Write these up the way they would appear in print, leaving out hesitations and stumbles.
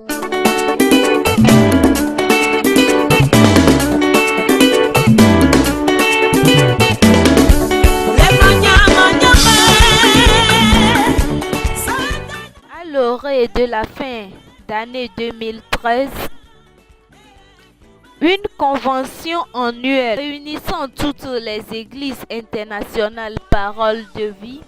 À l'orée de la fin d'année 2013, une convention annuelle réunissant toutes les églises internationales Parole de Vie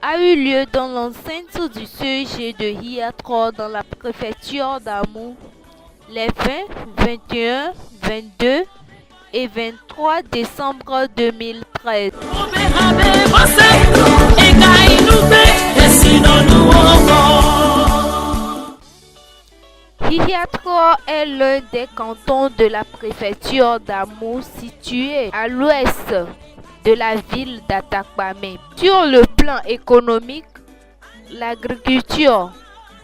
a eu lieu dans l'enceinte du CEG de Hiatro dans la préfecture d'Amou les 20, 21, 22 et 23 décembre 2013. Hiatro est l'un des cantons de la préfecture d'Amou situé à l'ouest de la ville d'Atakpamé. Sur le plan économique, l'agriculture,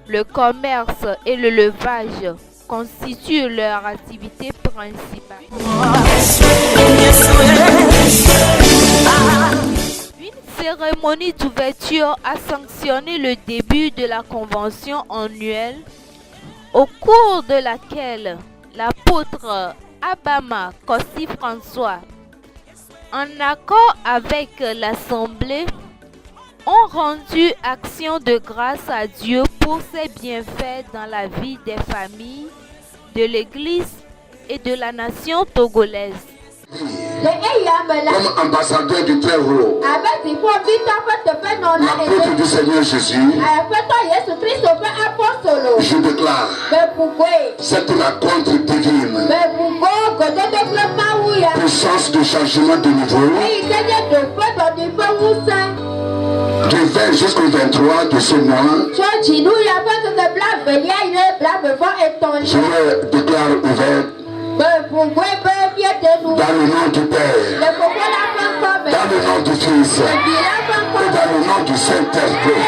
le commerce et le levage constituent leur activité principale. Une cérémonie d'ouverture a sanctionné le début de la convention annuelle, au cours de laquelle l'apôtre Abama Kossi François, en accord avec l'Assemblée, ont rendu action de grâce à Dieu pour ses bienfaits dans la vie des familles, de l'Église et de la nation togolaise. Comme ambassadeur du Très Haut, l'apôtre du Seigneur Jésus, je déclare cette rencontre divine, puissance de changement de niveau, du 20 jusqu'au 23 de ce mois, je le déclare ouvert. Dans le nom du Père, dans le nom du Fils et dans le nom du Saint-Esprit.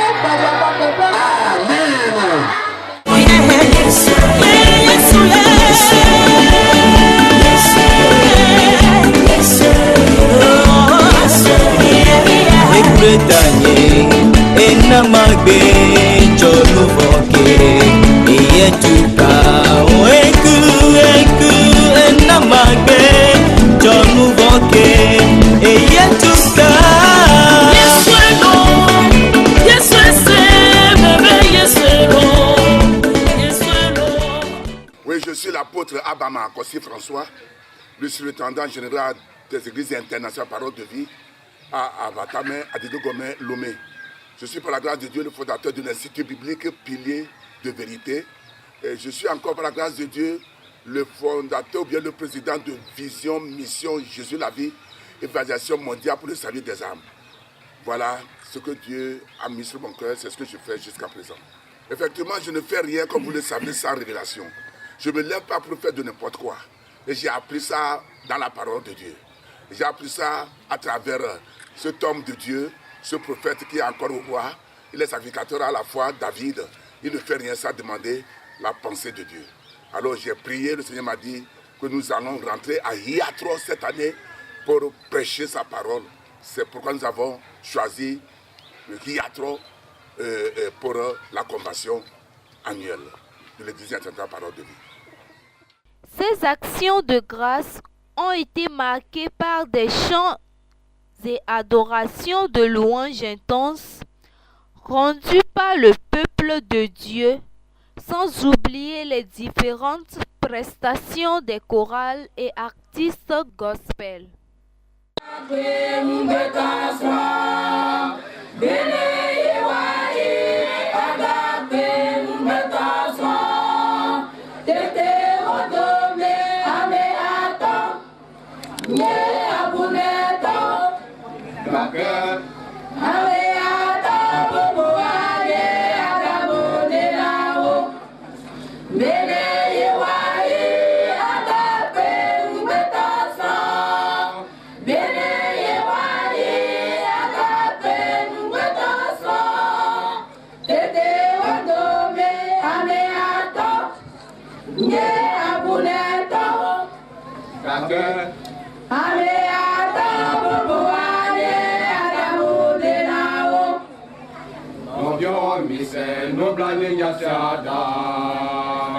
Oui, je suis l'apôtre Abama Kossi François, le surintendant général des églises internationales Parole de Vie à Avatame, à Didogomé, Lomé. Je suis par la grâce de Dieu le fondateur de l'Institut biblique Pilier de Vérité. Et je suis encore par la grâce de Dieu le fondateur ou bien le président de Vision, Mission, Jésus la vie, Évaluation mondiale pour le salut des âmes. Voilà ce que Dieu a mis sur mon cœur, c'est ce que je fais jusqu'à présent. Effectivement, je ne fais rien, comme vous le savez, sans révélation. Je ne me lève pas pour faire de n'importe quoi. Et j'ai appris ça dans la parole de Dieu. J'ai appris ça à travers cet homme de Dieu, ce prophète qui est encore au roi. Il est sacrificateur à la fois, David. Il ne fait rien sans demander la pensée de Dieu. Alors j'ai prié, le Seigneur m'a dit que nous allons rentrer à Hiatro cette année pour prêcher sa parole. C'est pourquoi nous avons choisi le Hiatro pour la convention annuelle de l'Église internationale Parole de Vie. Ces actions de grâce ont été marquées par des chants et adorations de louanges intenses rendus par le peuple de Dieu, sans oublier les différentes prestations des chorales et artistes gospel. No blinding yashada.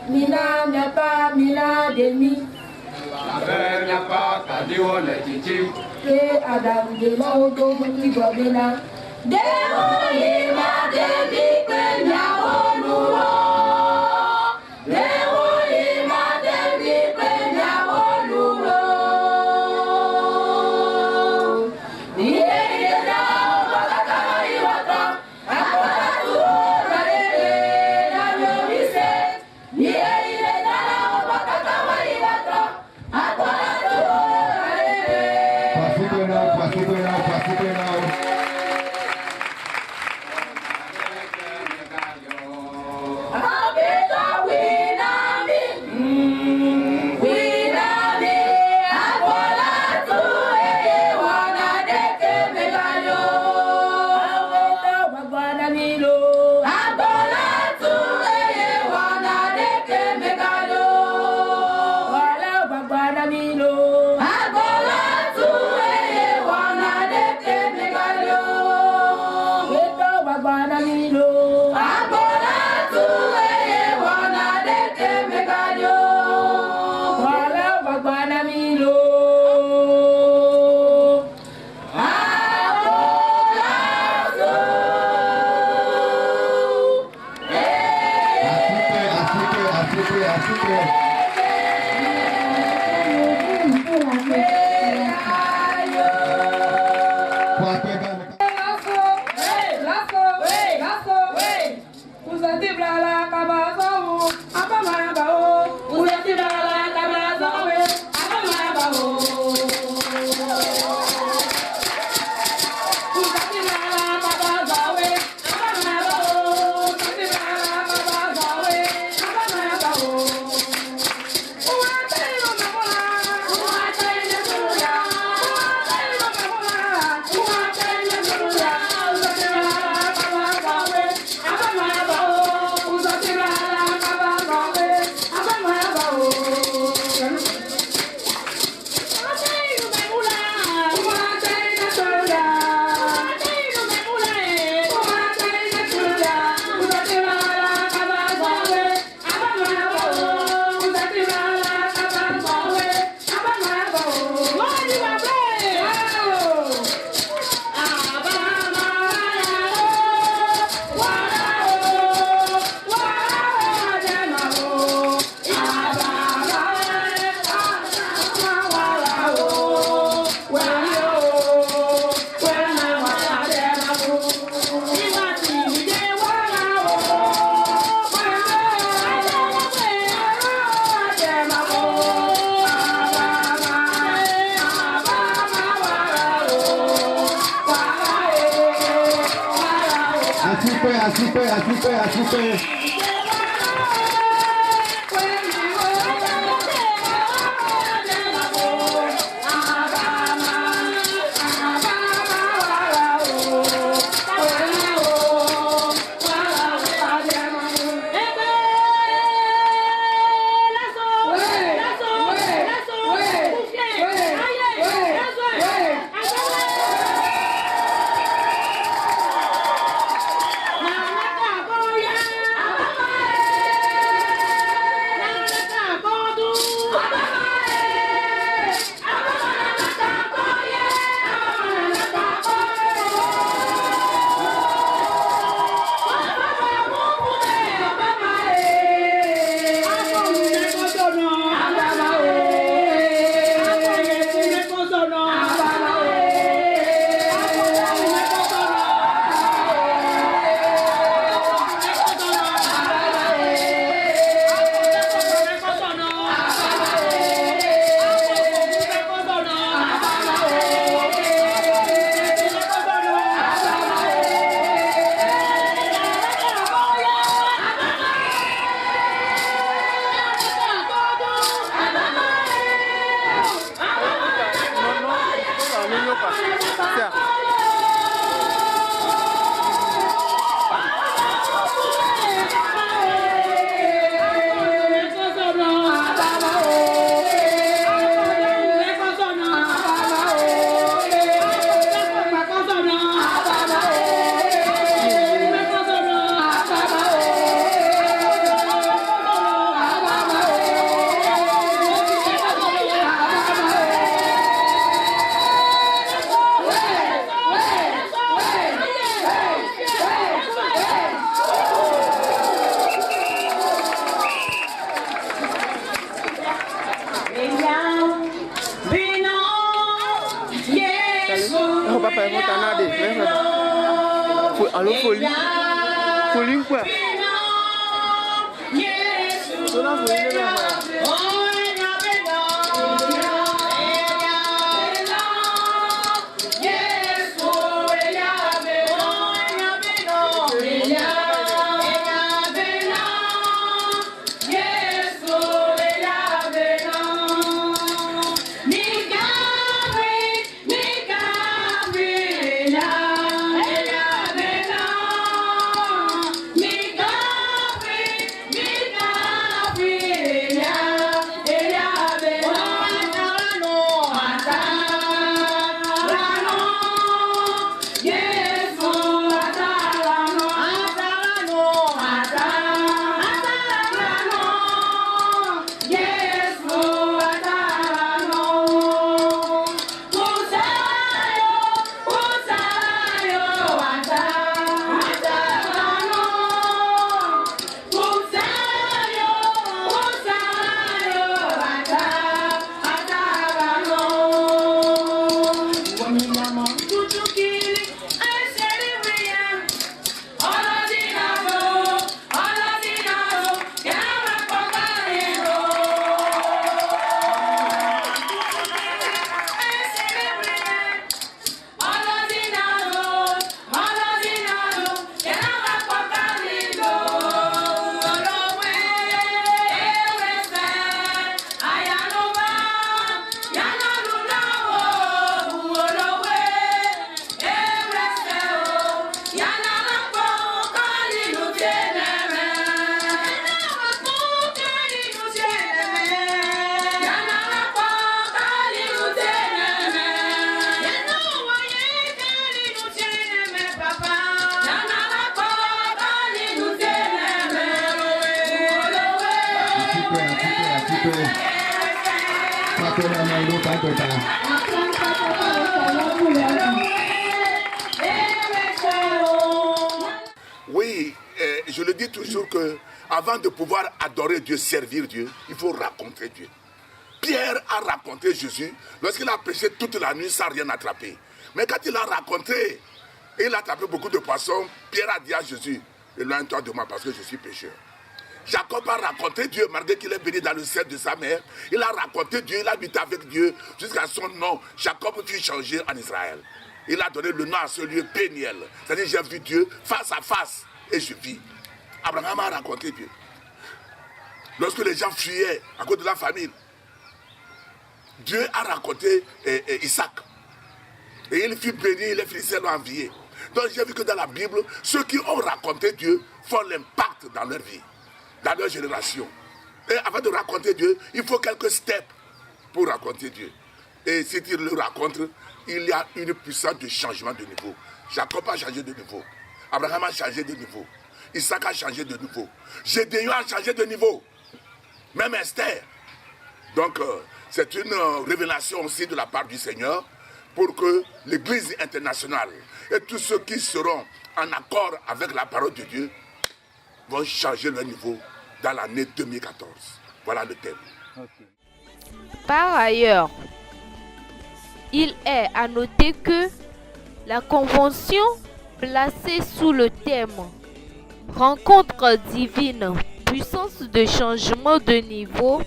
Mina n'a pas mina demi. La mer n'a pas cadio le titi. Que Adam de l'auto qui gobena. De ma de bi na oluwo. De ma de bi na oluwo. Ni de na bakata iwata. Akwa tu rare na yobise. Ni de na bakata iwata. Akwa tu rare. Pasito now. Super. Oui, je le dis toujours que avant de pouvoir adorer Dieu, servir Dieu, il faut rencontrer Dieu. Pierre a rencontré Jésus lorsqu'il a pêché toute la nuit sans rien attraper. Mais quand il a rencontré, et il a attrapé beaucoup de poissons, Pierre a dit à Jésus, éloigne-toi de moi parce que je suis pécheur. Jacob a rencontré Dieu malgré qu'il est béni dans le sein de sa mère. Il a rencontré Dieu, il a habité avec Dieu jusqu'à son nom. Jacob fut changé en Israël. Il a donné le nom à ce lieu Péniel. C'est-à-dire j'ai vu Dieu face à face et je vis. Abraham a rencontré Dieu. Lorsque les gens fuyaient à cause de la famine, Dieu a rencontré Isaac. Et il fut béni, les Philistins l'ont envié. Donc j'ai vu que dans la Bible, ceux qui ont rencontré Dieu font l'impact dans leur vie, dans leur génération. Et avant de rencontrer Dieu, il faut quelques steps pour rencontrer Dieu. Et si tu le rencontres, il y a une puissance de changement de niveau. Jacob a changé de niveau. Abraham a changé de niveau. Isaac a changé de niveau. Gédéon a changé de niveau. Même Esther. Donc, c'est une révélation aussi de la part du Seigneur pour que l'Église internationale et tous ceux qui seront en accord avec la parole de Dieu vont changer leur niveau dans l'année 2014. Voilà le thème. Okay. Par ailleurs, il est à noter que la convention placée sous le thème « Rencontre divine, puissance de changement de niveau »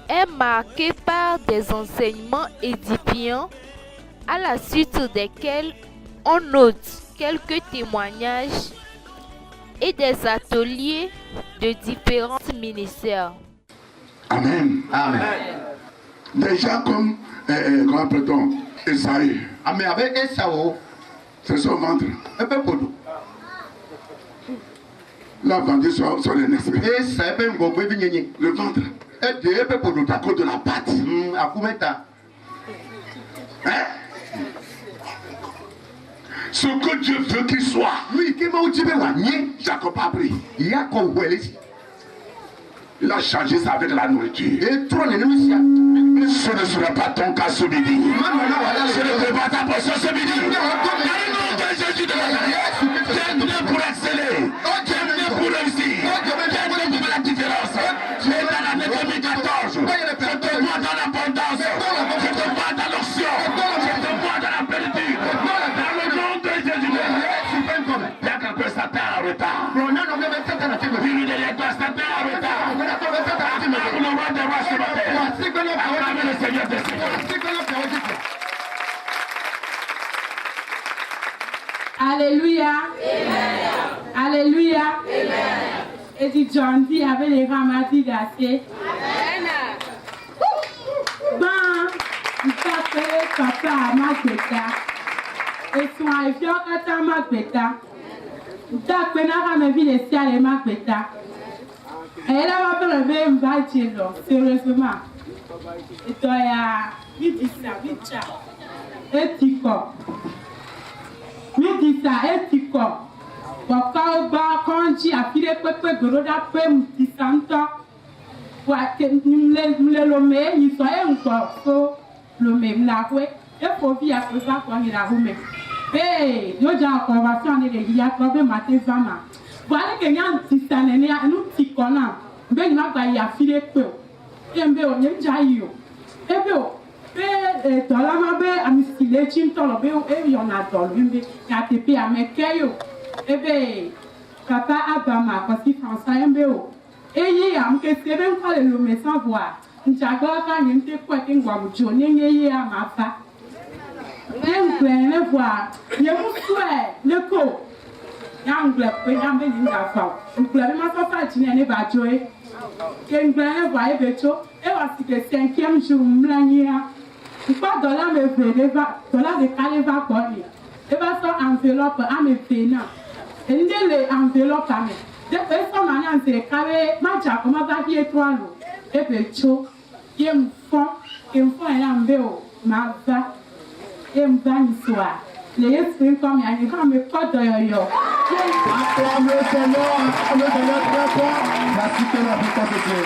est marquée par des enseignements édifiants à la suite desquels on note quelques témoignages et des ateliers de différents ministères. Amen. Amen. Déjà comme, comment appelle-t-on, Esaïe. Amen. Avec Esau, C'est son ventre. un peu pour La vendu sur les nesses. et ça peut me venir. Le ventre. Et Dieu peut pour nous À cause de la pâte. à combien de temps? Hein? Ce que Dieu veut qu'il soit, Oui, qui m'a dit, Jacob a pris. il y a qu'on voit ici. Il a changé ça avec la nourriture. Et trop l'ennemi, Ce ne sera pas ton cas ce midi. Ce ne sera pas ta portion ce midi. Dans le nom de Jésus de Nazareth, tu es venu pour exceller. Tu es venu pour réussir. Tu es venu pour faire la différence. Tu es dans l'année 2014. Je te vois dans l'abondance. Je te vois dans l'onction. Je te vois dans la plénitude. Dans le nom de Jésus de Nazareth. Il y a quelque chose Satan en retard. Dis-lui derrière toi, Satan en retard. Acclame le roi des rois ce matin. Acclame le Seigneur des Seigneurs. Alléluia. Alléluia. Et dit John dit avec les ramadis d'acier. Ben, il s'appelle papa à Magbeta. Et son avion est à Magbeta. Il n'a pas vu les ciels et Magbeta. Et elle va faire le même bâtiment, sérieusement. Et toi, il dit ça, il dit ça. Et tu quoi? Il dit ça, et tu quoi? Quand tu as fait le peuple de l'Oda, tu t'entends. Nous les lomés, ils sont encore le même là. Et pour vivre à ça, quand il a remis. Hey, nous avons une convention de l'Église, nous avons maté Vama. Voilà que nous avons dit ça, nous avons dit qu'on a. Mais nous avons fait le peu. Et nous avons dit que et bien, dans la mabe, à Mistile, Chimtolo, et il y en a dans le monde, il y a des pays américains. Et bien, papa Abama, parce qu'il français, et il y a un peu de temps, le message voir. Nous avons dit que nous avons dit que nous avons fait. Le voir, le souhait, le co. Yangle, Yangle, et voici que 5e jour, je crois que dollar me fait, dollar de calé va corner. Et va faire enveloppe à mes peinants. Et les enveloppes à mes. De façon, maintenant, c'est carré, ma jac, ma baguette étoile. Et puis, il me font un enveloppe, ma va. Et me va une soir. Les esprits comme il y a me code de yo. Acclame le Seigneur très fort. Merci que la puissance de Dieu.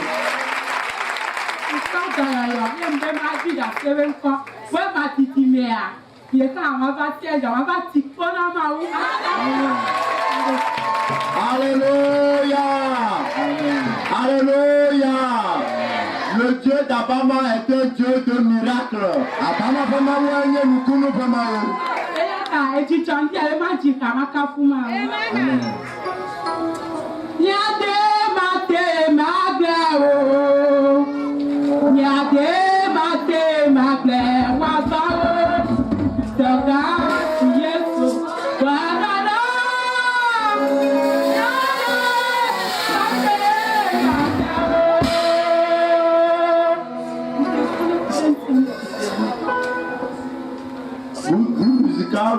Alléluia. Alléluia. Le Dieu d'Abama est un Dieu de miracles. Abama vraiment nous nous vraiment.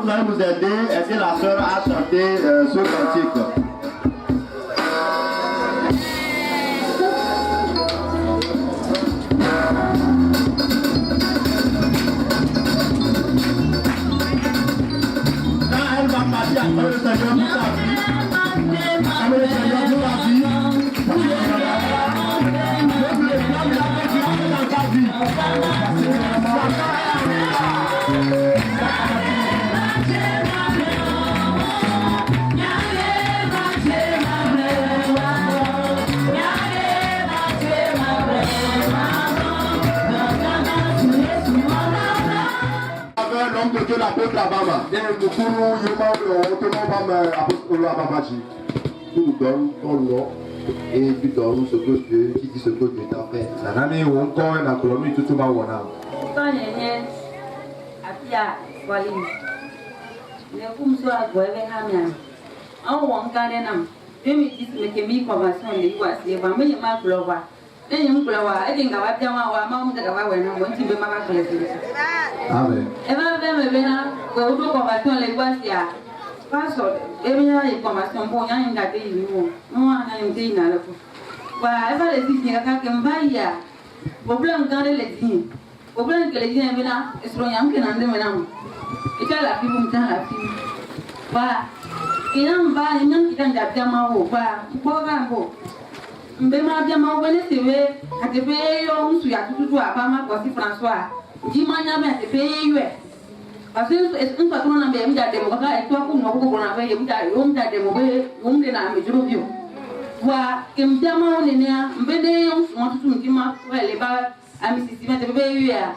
Vous allez nous aider la sœur à chanter ce cantique. Quand elle va partir après le Seigneur nous a vu. Après le Seigneur nous a vu. Parce que le plan de la vie, de Dieu l'apôtre Abama. Et nous pouvons tu nous donnes ton nom et tu donnes ce que Dieu, qui dit ce que Dieu t'a fait. Nanami wonko na kolomi tutuma wona. Quand il y a Apia Walim, les coups sont à Goëve Hamian. En Wankanam, 2010, mais qui mis convention les Wasi, mais il m'a glova. Et il me glova, et il y a un maman de Gawa when I want to be Mama Classic. Amen. Ever them, go to convention les Wasia. Pastor, every night convention, boy, I ain't got you. No one I am saying. Whatever is this, I can buy ya. Problem can't let him. Problem que les gens là, ils sontยังque n'en demandent. Et ça la fille vous m'entend la fille. Voilà. Et on va, il y a un qui t'a bien marre. Voilà. Voilà. Mbe ma bien marre. Voilà c'est vrai. À te payer on suit à tout à pas mal voici François. Dis-moi n'a pas te payer. Parce que est-ce qu'on patron n'a bien mis à des mots. Et toi pour nous pour qu'on avait mis à l'homme à des mots. On est là mais je reviens. Voilà. Et me bien marre on est né. Mbe des on sont tout qui m'a fait les bas. Ami si mais te bebe ya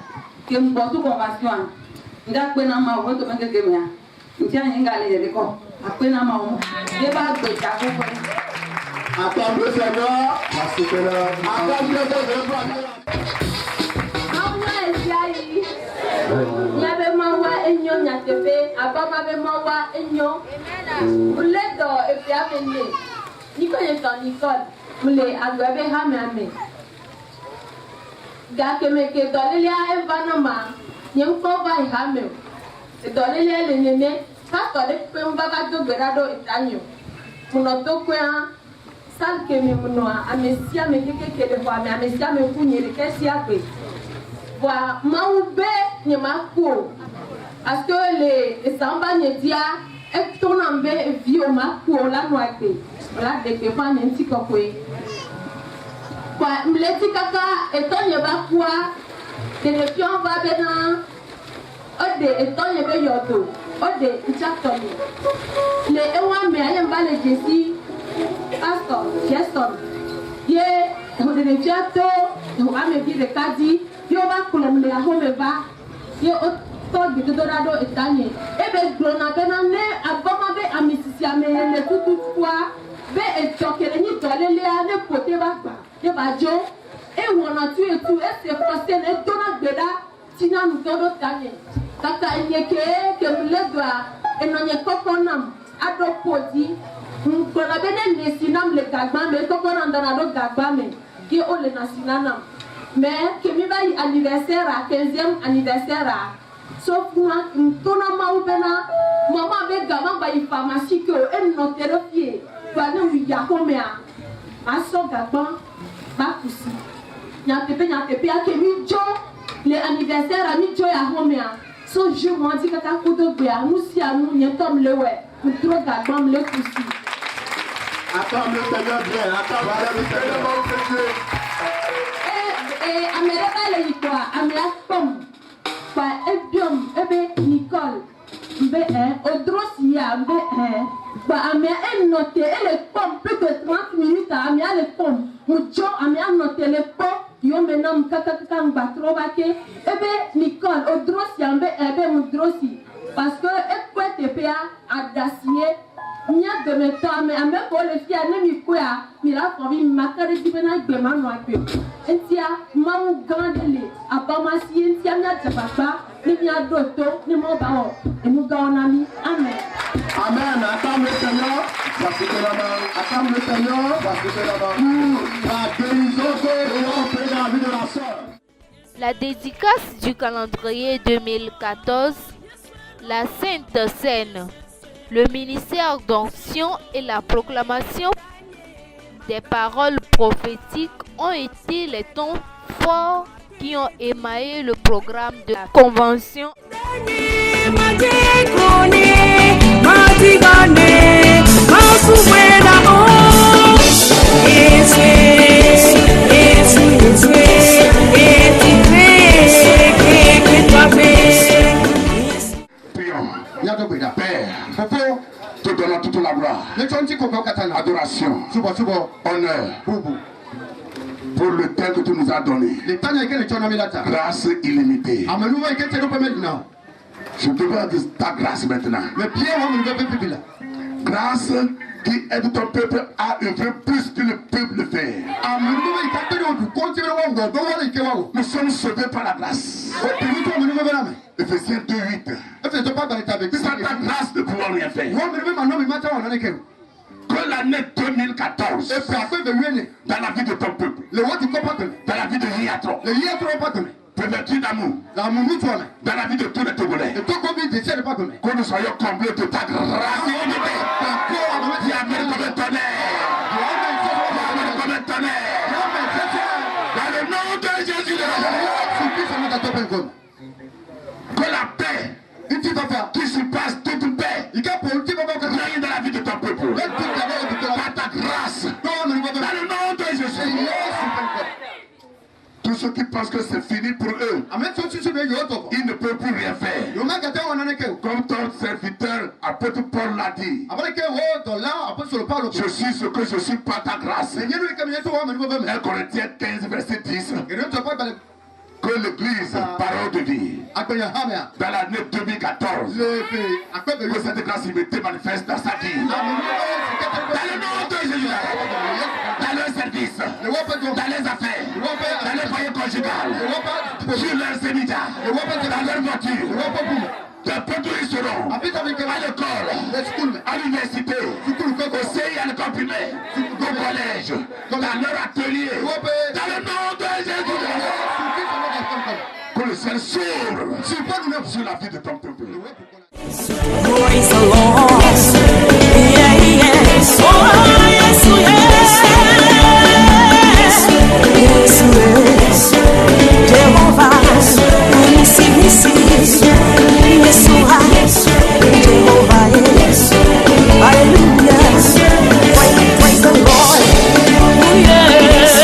que me boto convention nda kwena ma wo to menge gemia ntia ngale de ko akwena ma wo de ba gbe ta ko ko attends le Seigneur parce que là attends le Seigneur auna esiai ya be ma wa enyo nya tepe abama be ma wa enyo uledo e fi amene niko ye ton Nicole mule agbe ha me ame Gakemeke dolelia evanoma nyem ko vai hamel dolelia le nene pastor de pe mbaga do berado itanyo muno to kwa sal ke mi muno amesia me keke de kwa me amesia me kunye de kesia pe wa maube nyema ko parce que les samba nyedia e tonambe vio ma ko la noite la de ke pa nyenti ko kwe kwa mleti kaka etonye bakwa telefion va bena ode etonye be yodo ode nchakoni le ewa me aye mbale jesi pastor Jason ye ode de fiato o ame bi de kadi yo ba kolom le ahome ba ye o to bi do dado etanye ebe glona bena ne aboma be amisisi ame le tutu fois be etokere ni dolele ane pote ba de bajo e wona tu et tout et c'est passé ne dona gbeda tina nu todo tanye kaka enyeke ke mle doa enonye kokonam ado podi ngona bene nesinam le gagba me kokona ndana do gagba me ki o le nasinanam mais que mi ba anniversaire à 15e anniversaire sauf moi ntona maubena mama be gama ba pharmacie que en noterofie ba ne wi ya komea aso gagba Bakusi. Nyatepe ake mi jo le anniversaire ami jo ya homea. So je moi dit kaka kudo gbe amusi amu nyetom lewe. Mutro gagbam le kusi. Attends le Seigneur bien, attends le Seigneur. Amereba le yikwa, amela pom. Kwa ebiom ebe Nicole. Mbe odrosi ya mbe ba amia noté elle pom plus de 30 minutes amia le pom. Mucho amia noté le pom. Yo menam kaka ngba trobake ebe Nicole odrosi ambe ebe mudrosi parce que ekwete pea adasie nya de meto me ambe ko le fia ne mi kwa mi la fo mi makare dibena gbe ma no ape entia mamu gandele abama si entia nya jababa ni mi adoto ni mo ba o e mu ga onami amen amen. Attends le Seigneur parce que là-bas attends le Seigneur parce que là-bas la guérison que dans la vie de la sœur. La dédicace du calendrier 2014, la Sainte Seine, le ministère d'onction et la proclamation des paroles prophétiques ont été les tons forts qui ont émaillé le programme de la convention. Père, te donnons toute la gloire, adoration, honneur, pour le temps que tu nous as donné, grâce illimitée. Je demande ta grâce maintenant. Grâce qui aide ton peuple à œuvrer plus que le peuple le fait. Nous sommes sauvés par la grâce. Ephésiens 2:8. Sans ta grâce ne pouvons rien faire. Que l'année 2014, dans la vie de ton peuple, dans la vie de Hiatro, perverti d'amour, dans la vie de tous les Togolais, que nous soyons comblés de ta grâce illimitée. Qui amène comme un tonnerre. Comme un tonnerre. Dans le nom de Jésus de Nazareth. Que la paix qui surpasse toute paix règne dans la vie de ton peuple. Par ta grâce. Dans le nom de Jésus. Tous ceux qui pensent que c'est fini pour eux, ils ne peuvent plus rien faire. Comme ton serviteur, apôtre Paul l'a dit. Je suis ce que je suis par ta grâce. 1 Corinthiens 15, verset 10. Que l'église, parole de vie, dans l'année 2014, que cette grâce illimitée manifeste dans sa vie. Dans le nom de Jésus, dans leur service, dans les affaires, dans les foyers conjugales, sur leurs séminaires, dans leur voiture. Des peuples ils seront à l'école, à l'université, au CI, à l'école primaire, au collège, dans leur atelier, dans le nom de Jésus. Que le ciel s'ouvre sur la vie de ton peuple. Praise the Lord. Yeah, yes. Oh, yes, yes. Yes, yes. Jehovah, Nisi, Nisi. Yeshua, Jehovah, yes. Hallelujah. Praise the Lord. Oh, yes.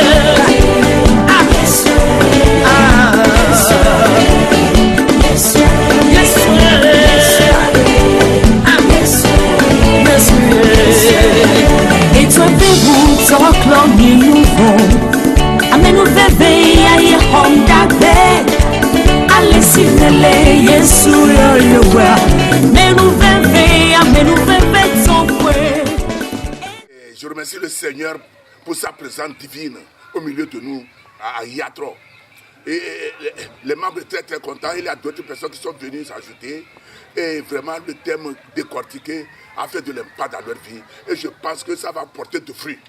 Je remercie le Seigneur pour sa présence divine au milieu de nous à Hiatro. Et les membres sont très très contents. Il y a d'autres personnes qui sont venues s'ajouter. Et vraiment le thème décortiqué a fait de l'impact dans leur vie. Et je pense que ça va porter de fruits.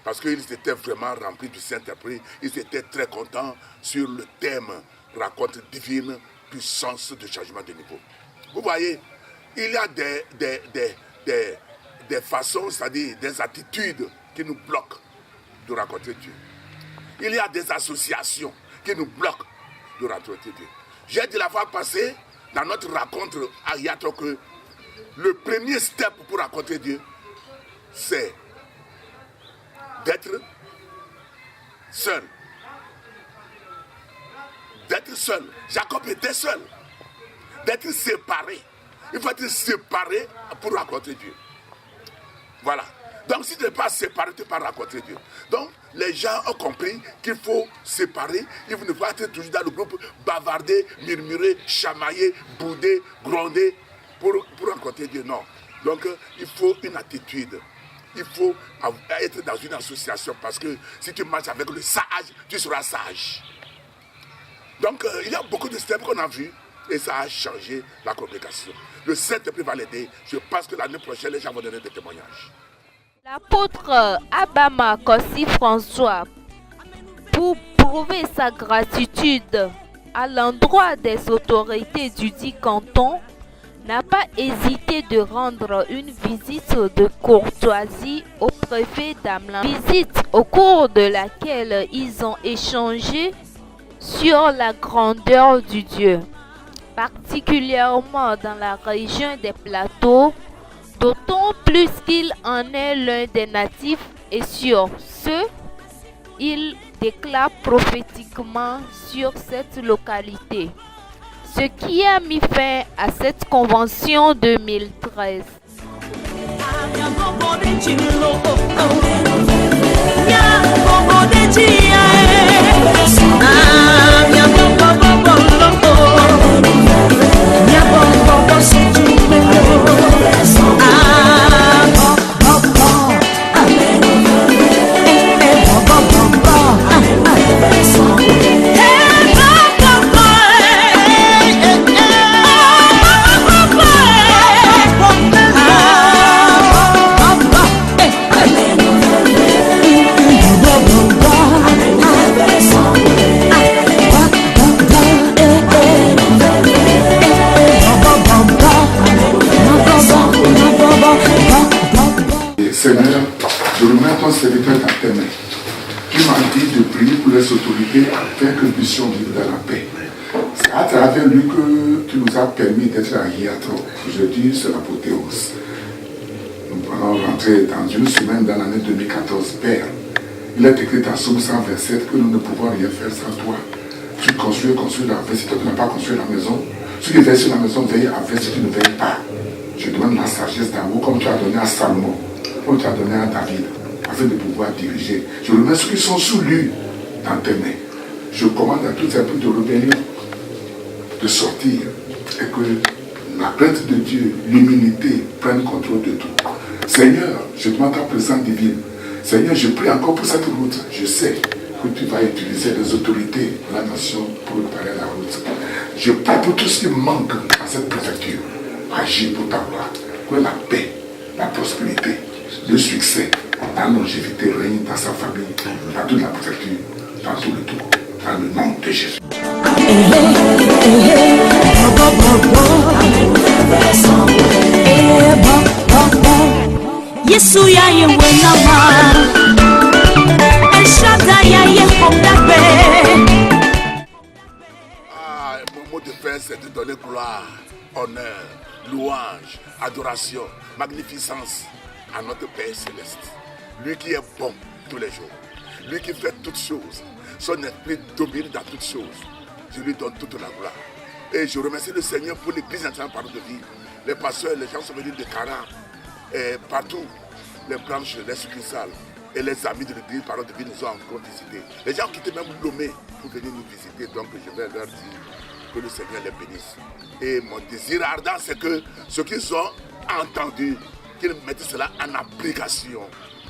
Parce qu'ils étaient vraiment remplis du Saint-Esprit. Ils étaient très contents sur le thème rencontre divine, puissance de changement de niveau. Vous voyez, il y a des façons, c'est-à-dire des attitudes qui nous bloquent de rencontrer Dieu. Il y a des associations qui nous bloquent de rencontrer Dieu. J'ai dit la fois passée, dans notre rencontre à Hiatro, que le premier step pour rencontrer Dieu, c'est d'être seul. D'être seul. Jacob était seul. D'être séparé. Il faut être séparé pour rencontrer Dieu. Voilà. Donc si tu n'es pas séparé, tu ne peux pas rencontrer Dieu. Donc les gens ont compris qu'il faut séparer. Il ne faut pas être toujours dans le groupe, bavarder, murmurer, chamailler, bouder, gronder pour rencontrer Dieu. Non. Donc il faut une attitude. Il faut être dans une association parce que si tu marches avec le sage, tu seras sage. Donc il y a beaucoup de steps qu'on a vus et ça a changé la communication. Le Saint-Esprit va l'aider. Je pense que l'année prochaine, les gens vont donner des témoignages. L'apôtre Abama Kossi François, pour prouver sa gratitude à l'endroit des autorités du dit canton, n'a pas hésité de rendre une visite de courtoisie au préfet d'Amelin. Visite au cours de laquelle ils ont échangé sur la grandeur du Dieu, particulièrement dans la région des plateaux, d'autant plus qu'il en est l'un des natifs et sur ce, il déclare prophétiquement sur cette localité. Ce qui a mis fin à cette convention 2013. Yeah. afin que nous puissions vivre dans la paix. C'est à travers lui que tu nous as permis d'être à Hiatro. Aujourd'hui, c'est l'apothéose. Nous allons rentrer dans une semaine dans l'année 2014. Père, il est écrit dans Somme 127 que nous ne pouvons rien faire sans toi. Tu construis la veille si tu n'as pas construit la maison. Ceux qui veillent sur la maison veillent avec si tu ne veilles pas. Je demande la sagesse d'en haut comme tu as donné à Salomon, comme tu as donné à David, afin de pouvoir diriger. Je remets ceux qui sont sous lui dans tes mains. Je commande à tous ces peuples de rébellion de sortir et que la crainte de Dieu, l'humilité prennent contrôle de tout. Seigneur, je demande ta présence divine. Seigneur, je prie encore pour cette route. Je sais que tu vas utiliser les autorités de la nation pour préparer la route. Je prie pour tout ce qui manque à cette préfecture. Agis pour ta gloire. Que la paix, la prospérité, le succès, la longévité règne dans sa famille, dans toute la préfecture, dans tout le tout. Dans le nom de Jésus. Yesu ya yewe nama Eshada ya yekomdabe. Mon mot de fin, c'est de donner gloire, honneur, louange, adoration, magnificence à notre Père Céleste. Lui qui est bon tous les jours. Lui qui fait toutes choses. Son esprit domine dans toutes choses. Je lui donne toute la gloire. Et je remercie le Seigneur pour l'église internationale Parole de Vie. Les pasteurs, les gens sont venus de Cara. Et partout, les branches, les succursales et les amis de l'église Parole de Vie nous ont encore visités. Les gens ont quitté même Lomé pour venir nous visiter. Donc je vais leur dire que le Seigneur les bénisse. Et mon désir ardent, c'est que ceux qui ont entendu, qu'ils mettent cela en application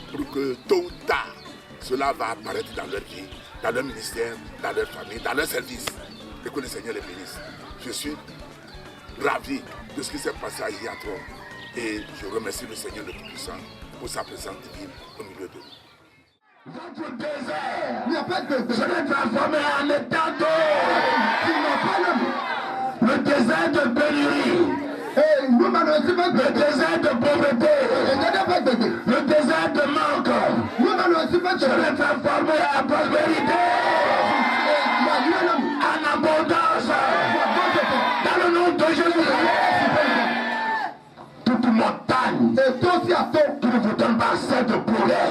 pour que tôt ou tard, cela va apparaître dans leur vie, dans leur ministère, dans leur famille, dans leur service. Et que le Seigneur les bénisse. Je suis ravi de ce qui s'est passé à Hiatron. Et je remercie le Seigneur le Tout-Puissant pour sa présence divine au milieu de nous. Votre désert, il n'y a pas de désert. Je l'ai transformé en état d'eau. Le désert de pénurie. Le désert de pauvreté. Le désert de manque. Je l'ai transformé en prospérité. En abondance. Dans le nom de Jésus. Toute montagne qui ne vous donne pas assez de poulet.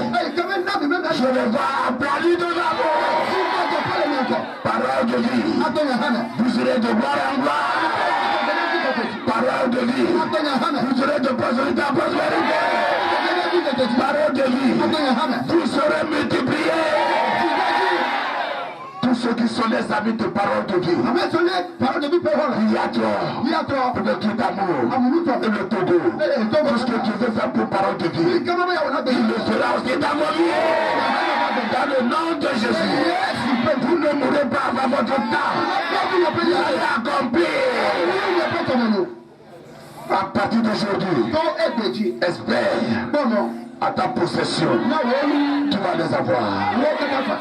Je les vois applaudis de l'amour. Parole de vie. Vous serez de gloire en gloire. Parole de vie. Vous serez de prospérité en prospérité. Parole de vie. Vous serez multipliés. Tous ceux qui sont les amis de parole de vie. Hiatron, le tout d'amour, et le Togo. Tout ce que tu veux faire pour parole de vie, il le fera aussi dans mon vie. Dans le nom de Jésus. Vous ne mourrez pas avant votre temps. Vous allez accomplir. À partir d'aujourd'hui, espère à ta possession, tu vas les avoir.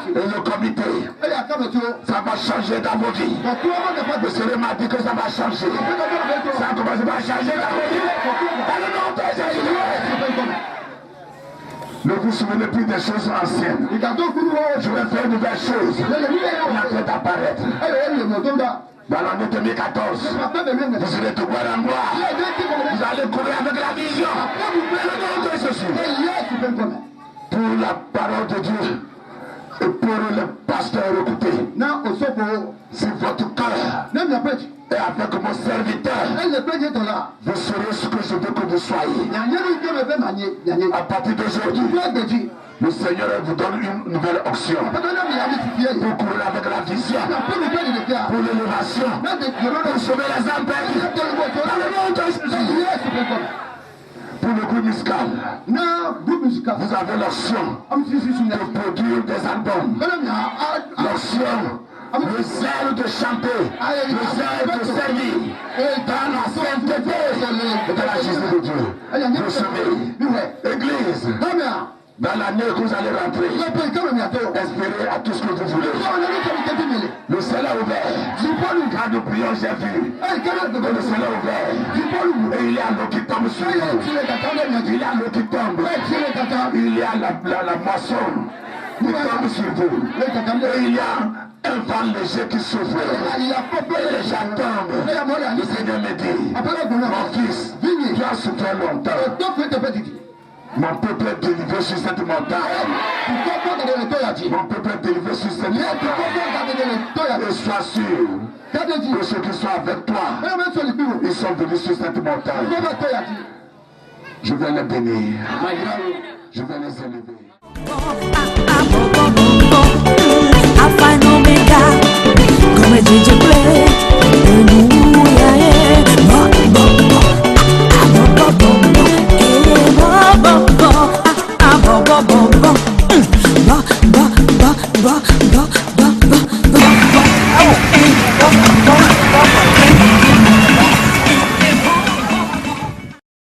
Et le comité, ça va changer dans vos vies. Le Seigneur m'a dit que ça va changer. Ça a commencé à changer dans vos vies. Dans le nom de Jésus. Ne vous souvenez plus des choses anciennes. Je vais faire de nouvelles choses. Il a fait apparaître. Dans l'année 2014, vous serez de gloire en gloire. Vous allez courir avec la vision. Le nom de Jésus. Pour la parole de Dieu et pour les pasteurs écoutés. Si votre cœur et avec mon serviteur, vous serez ce que je veux que vous soyez. À partir d'aujourd'hui, le Seigneur vous donne une nouvelle option pour courir avec la vision, pour l'élévation, pour sauver les âmes perdues. Dans le nom de Jésus. Pour le groupe musical, vous avez l'option de produire des albums. L'option, le zèle de chanter, le zèle de servir dans la sainteté et dans la justice de Dieu. Recevez, Église. Dans l'année que vous allez rentrer, espérez à tout ce que vous voulez. Le ciel est ouvert. Quand nous prions, j'ai vu. Le ciel est ouvert. Et il y a l'eau qui tombe sur nous. Il y a l'eau qui tombe. Il y a la moisson. nous sommes sur vous. Et il y a un vent léger qui souffle. Et j'attends. Le Seigneur me dit, mon fils, tu as souffert longtemps. Mon peuple est délivré sur cette montagne. Mon peuple est délivré sur cette montagne. Et sois sûr que ceux qui sont avec toi, ils sont venus sur cette montagne. Je vais les bénir. Je vais les élever. Alpha and Omega, come DJ